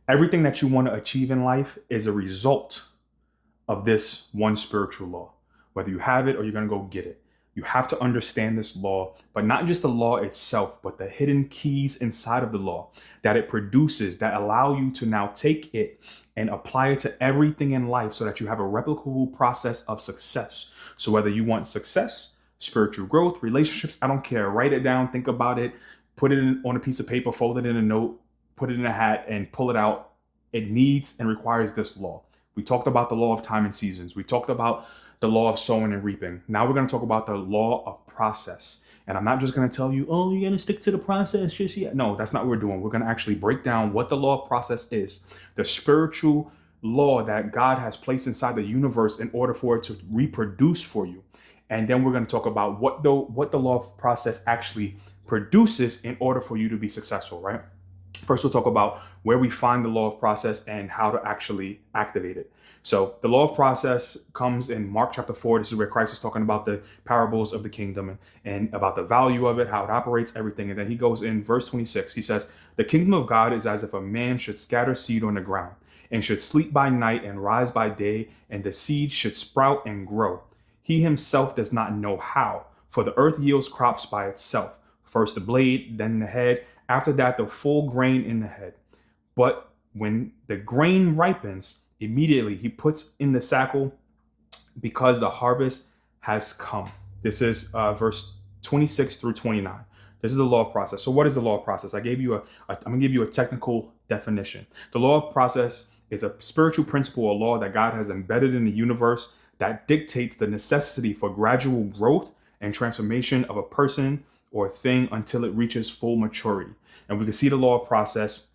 Everything that you want to achieve in life is a result of this one spiritual law. Whether you have it or you're going to go get it, you have to understand this law, but not just the law itself, but the hidden keys inside of the law that it produces that allow you to now take it and apply it to everything in life so that you have a replicable process of success. So whether you want success, spiritual growth, relationships, I don't care. Write it down, think about it, put it on a piece of paper, fold it in a note, put it in a hat, and pull it out. It needs and requires this law. We talked about the law of time and seasons. We talked about the law of sowing and reaping. Now we're going to talk about the law of process. And I'm not just going to tell you, oh, you're going to stick to the process just yet. No, that's not what we're doing. We're going to actually break down what the law of process is, the spiritual law that God has placed inside the universe in order for it to reproduce for you. And then we're going to talk about what the law of process actually produces in order for you to be successful, right? First, we'll talk about where we find the law of process and how to actually activate it. So the law of process comes in Mark chapter 4. This is where Christ is talking about the parables of the kingdom and about the value of it, how it operates, everything. And then he goes in verse 26. He says, the kingdom of God is as if a man should scatter seed on the ground and should sleep by night and rise by day, and the seed should sprout and grow. He himself does not know how, for the earth yields crops by itself. First the blade, then the head, after that, the full grain in the head. But when the grain ripens, immediately he puts in the sickle because the harvest has come. This is verse 26 through 29. This is the law of process. So what is the law of process? I'm going to give you a technical definition. The law of process is a spiritual principle or law that God has embedded in the universe that dictates the necessity for gradual growth and transformation of a person or thing until it reaches full maturity. And we can see the law of process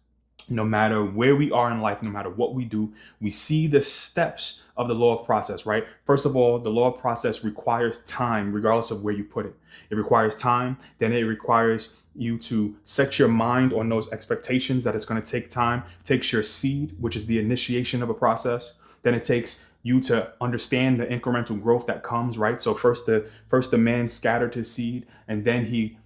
no matter where we are in life, no matter what we do. We see the steps of the law of process, right? First of all, the law of process requires time, regardless of where you put it. It requires time. Then it requires you to set your mind on those expectations that it's going to take time. It takes your seed, which is the initiation of a process. Then it takes you to understand the incremental growth that comes, right? So first the man scattered his seed, and then he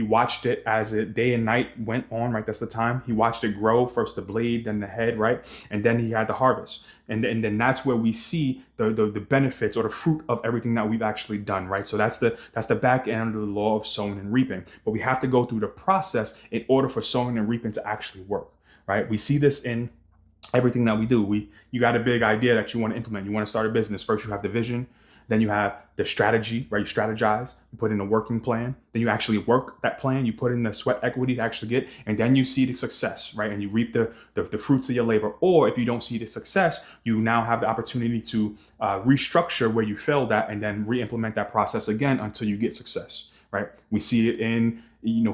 watched it as it day and night went on, right? That's the time. He watched it grow, first the blade, then the head, right? And then he had the harvest. And then that's where we see the benefits or the fruit of everything that we've actually done, right? So that's the back end of the law of sowing and reaping. But we have to go through the process in order for sowing and reaping to actually work, right? We see this in everything that we do. You got a big idea that you want to implement. You want to start a business. First, you have the vision. Then you have the strategy, right? You strategize, you put in a working plan, then you actually work that plan, you put in the sweat equity to actually get, and then you see the success, right? And you reap the fruits of your labor. Or if you don't see the success, you now have the opportunity to restructure where you failed at and then re-implement that process again until you get success, right? We see it in,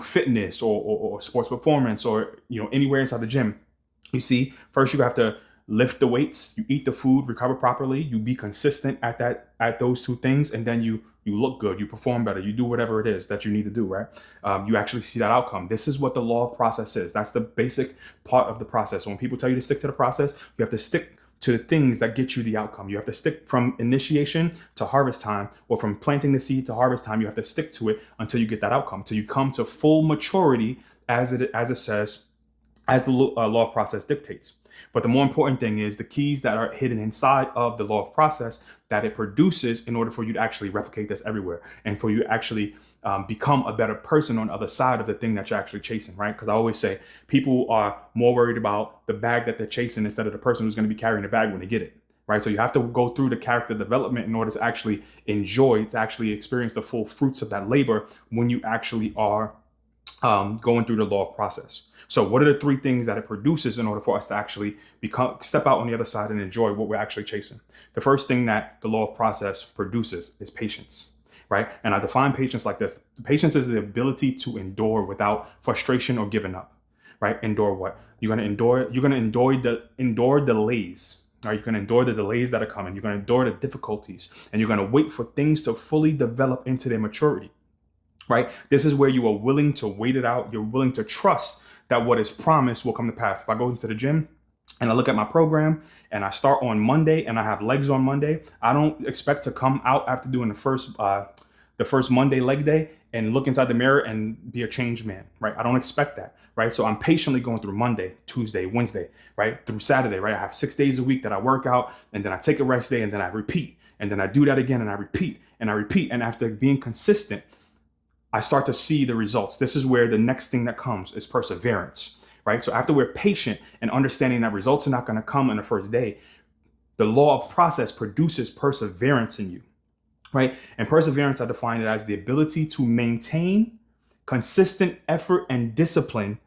fitness or sports performance or, anywhere inside the gym. You see, first you have to lift the weights, you eat the food, recover properly, you be consistent at those two things, and then you look good, you perform better, you do whatever it is that you need to do, right? You actually see that outcome. This is what the law of process is. That's the basic part of the process. So when people tell you to stick to the process, you have to stick to the things that get you the outcome. You have to stick from initiation to harvest time, or from planting the seed to harvest time. You have to stick to it until you get that outcome, till you come to full maturity as it says, as the law of process dictates. But the more important thing is the keys that are hidden inside of the law of process that it produces in order for you to actually replicate this everywhere and for you to actually become a better person on the other side of the thing that you're actually chasing, right? Because I always say people are more worried about the bag that they're chasing instead of the person who's going to be carrying the bag when they get it, right? So you have to go through the character development in order to actually experience the full fruits of that labor when you actually are going through the law of process. So what are the three things that it produces in order for us to actually step out on the other side and enjoy what we're actually chasing? The first thing that the law of process produces is patience, right? And I define patience like this. Patience is the ability to endure without frustration or giving up, right? Endure what? You're going to endure delays. Right, you're going to endure the delays that are coming. You're going to endure the difficulties, and you're going to wait for things to fully develop into their maturity. Right? This is where you are willing to wait it out. You're willing to trust that what is promised will come to pass. If I go into the gym and I look at my program and I start on Monday and I have legs on Monday, I don't expect to come out after doing the first Monday leg day and look inside the mirror and be a changed man, right? I don't expect that. right? So I'm patiently going through Monday, Tuesday, Wednesday, right? Through Saturday, right? I have 6 days a week that I work out, and then I take a rest day, and then I repeat. And then I do that again, and I repeat, and I repeat. And after being consistent, I start to see the results. This is where the next thing that comes is perseverance, right? So after we're patient and understanding that results are not going to come in the first day, the law of process produces perseverance in you, right? And perseverance, I define it as the ability to maintain consistent effort and discipline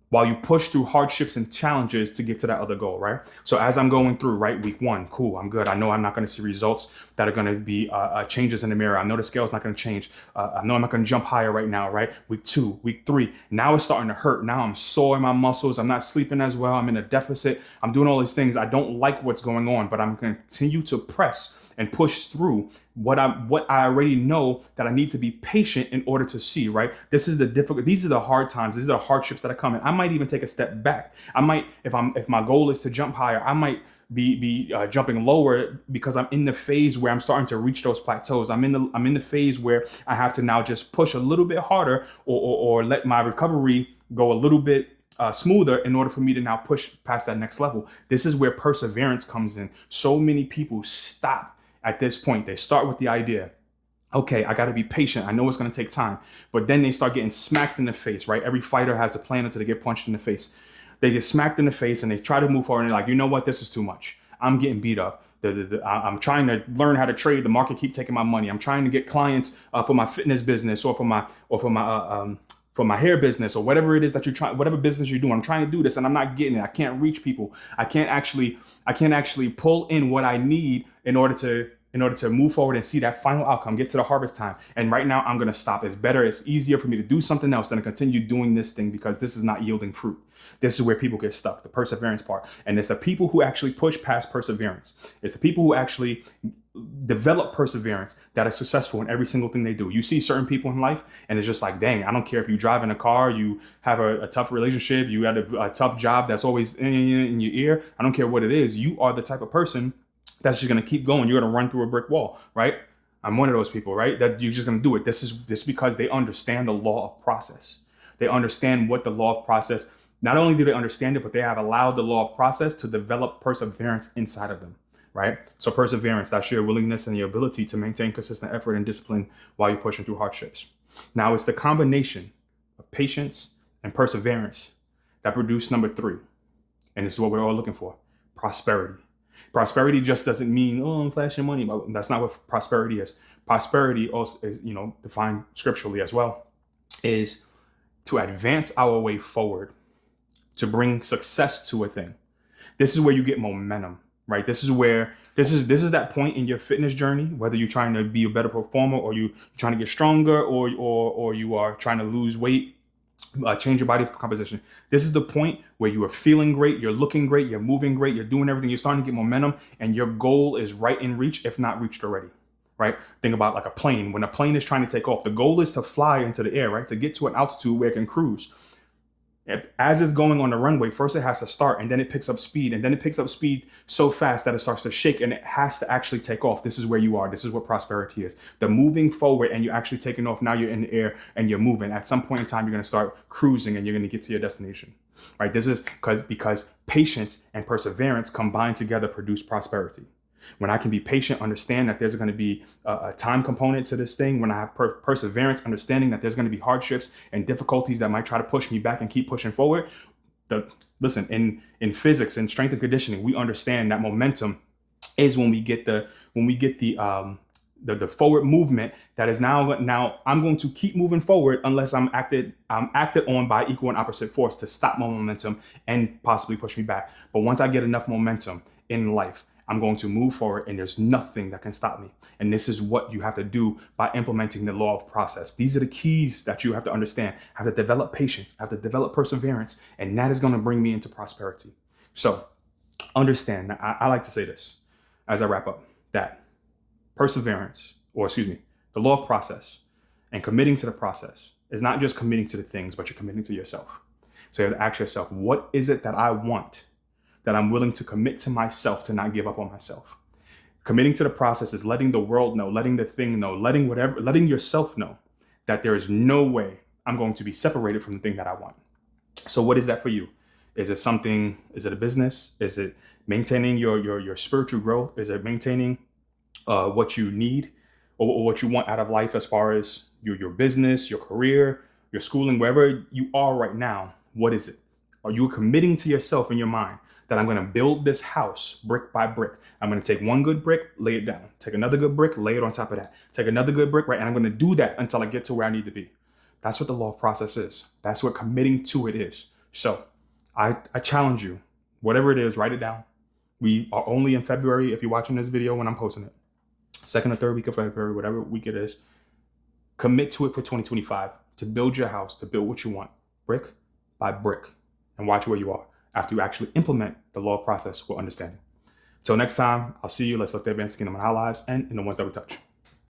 while you push through hardships and challenges to get to that other goal, right? So as I'm going through, right, week 1, cool, I'm good. I know I'm not going to see results that are going to be changes in the mirror. I know the scale's not going to change. I know I'm not going to jump higher right now, right? Week 2, week 3, now it's starting to hurt. Now I'm sore in my muscles. I'm not sleeping as well. I'm in a deficit. I'm doing all these things. I don't like what's going on, but I'm going to continue to press and push through what I already know that I need to be patient in order to see, right? This is the difficult, these are the hard times, these are the hardships that are coming. I might even take a step back. I might, if my goal is to jump higher, I might be jumping lower because I'm in the phase where I'm starting to reach those plateaus. I'm in the phase where I have to now just push a little bit harder or let my recovery go a little bit smoother in order for me to now push past that next level. This is where perseverance comes in. So many people stop at this point. They start with the idea, okay, I got to be patient. I know it's going to take time. But then they start getting smacked in the face, right? Every fighter has a plan until they get punched in the face. They get smacked in the face and they try to move forward and they're like, you know what? This is too much. I'm getting beat up. I'm trying to learn how to trade. The market keep taking my money. I'm trying to get clients for my fitness business or for my hair business or whatever it is that you're trying, whatever business you're doing. I'm trying to do this and I'm not getting it. I can't reach people. I can't actually pull in what I need in order to move forward and see that final outcome, get to the harvest time. And right now I'm going to stop. It's easier for me to do something else than to continue doing this thing because this is not yielding fruit. This is where people get stuck, the perseverance part. And it's the people who actually push past perseverance. It's the people who actually develop perseverance that are successful in every single thing they do. You see certain people in life and it's just like, dang, I don't care if you drive in a car, you have a tough relationship, you had a tough job that's always in your ear. I don't care what it is. You are the type of person that's just going to keep going. You're going to run through a brick wall, right? I'm one of those people, right? That you're just going to do it. This is because they understand the law of process. They understand what the law of process, not only do they understand it, but they have allowed the law of process to develop perseverance inside of them, right? So perseverance, that's your willingness and your ability to maintain consistent effort and discipline while you're pushing through hardships. Now it's the combination of patience and perseverance that produce number 3. And this is what we're all looking for, prosperity. Prosperity just doesn't mean, oh, I'm flashing money. That's not what prosperity is. Prosperity also is, defined scripturally as well, is to advance our way forward, to bring success to a thing. This is where you get momentum, right? This is that point in your fitness journey, whether you're trying to be a better performer or you're trying to get stronger or you are trying to lose weight, change your body composition. This is the point where you are feeling great, you're looking great, you're moving great, you're doing everything, you're starting to get momentum, and your goal is right in reach, if not reached already, right? Think about like a plane. When a plane is trying to take off, the goal is to fly into the air, right? To get to an altitude where it can cruise. As it's going on the runway, first it has to start and then it picks up speed and then it picks up speed so fast that it starts to shake and it has to actually take off. This is where you are. This is what prosperity is. The moving forward and you're actually taking off. Now you're in the air and you're moving. At some point in time, you're going to start cruising and you're going to get to your destination, right? This is because patience and perseverance combined together produce prosperity. When I can be patient, understand that there's going to be a time component to this thing. When I have perseverance, understanding that there's going to be hardships and difficulties that might try to push me back and keep pushing forward. Listen, in physics and strength and conditioning, we understand that momentum is when we get the forward movement that is now I'm going to keep moving forward unless I'm acted on by equal and opposite force to stop my momentum and possibly push me back. But once I get enough momentum in life, I'm going to move forward and there's nothing that can stop me. And this is what you have to do by implementing the law of process. These are the keys that you have to understand. I have to develop patience, I have to develop perseverance, and that is going to bring me into prosperity. So understand, I like to say this as I wrap up, that perseverance, the law of process and committing to the process is not just committing to the things, but you're committing to yourself. So you have to ask yourself, what is it that I want that I'm willing to commit to myself to not give up on myself? Committing to the process is letting the world know, letting the thing know, letting yourself know that there is no way I'm going to be separated from the thing that I want. So what is that for you? Is it something, is it a business? Is it maintaining your spiritual growth? Is it maintaining what you need, or what you want out of life, as far as your business, your career, your schooling, wherever you are right now? What is it? Are you committing to yourself in your mind that I'm going to build this house brick by brick? I'm going to take one good brick, lay it down. Take another good brick, lay it on top of that. Take another good brick, right? And I'm going to do that until I get to where I need to be. That's what the law of process is. That's what committing to it is. So I challenge you, whatever it is, write it down. We are only in February if you're watching this video when I'm posting it. Second or third week of February, whatever week it is. Commit to it for 2025 to build your house, to build what you want, brick by brick, and watch where you are after you actually implement the law of process with understanding. Till next time, I'll see you. Let's let the advance the kingdom in our lives and in the ones that we touch.